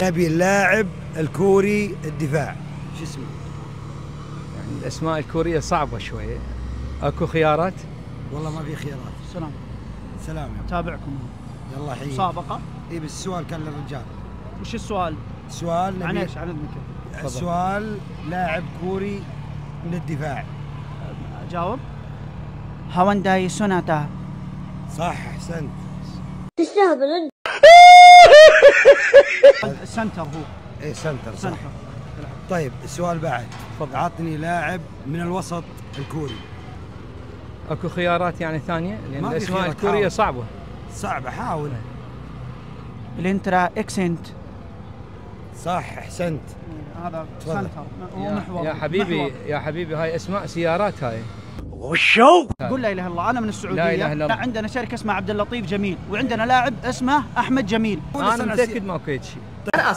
نبي اللاعب الكوري الدفاع، شو اسمه؟ يعني الاسماء الكورية صعبة شوية. اكو خيارات؟ والله ما في خيارات. سلام. سلام يا تابعكم. يلا حي مسابقة. اي بس السؤال كان للرجال. وش السؤال؟ السؤال عن ايش؟ عن اذنك. السؤال لاعب كوري من الدفاع. اجاوب. هوانداي سوناتا. صح احسنت. تستهبل. السنتر هو. ايه سنتر صح. سنتر. طيب السؤال بعد، تفضل. عطني لاعب من الوسط الكوري. اكو خيارات يعني ثانية؟ لأن ما في الاسماء خيارات، الكورية حاول. صعبة. صعبة حاول. الانترا اكسنت. صح احسنت. هذا تفضل. سنتر هو محور. يا حبيبي محور. يا حبيبي هاي اسماء سيارات هاي. وشو؟ قول لا اله الا الله. انا من السعوديه. لا إله إلا الله. عندنا شركه اسمها عبد اللطيف جميل، وعندنا لاعب اسمه احمد جميل. انا متأكد ماكو هيك شيء. انا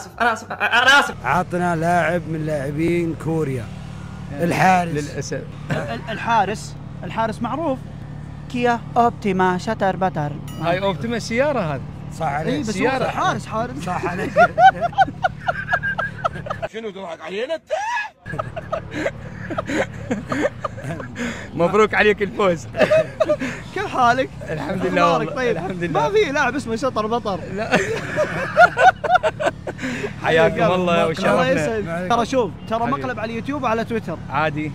اسف. عطنا لاعب من لاعبين كوريا. الحارس. للاسف. الحارس معروف. كيا اوبتيما شتر بتر. هاي اوبتيما سيارة هذا. صح عليك. اي بس سيارة. هو حارس صح عليك. شنو تضحك علينا انت؟ مبروك عليك الفوز. كيف حالك؟ الحمد لله والله. طيب. الحمد لله. ما في لاعب اسمه شطر بطر. لا. حياكم الله الله وشرفنا. يسعدك. ترى شوف، ترى حبيبي. مقلب على اليوتيوب وعلى تويتر. عادي.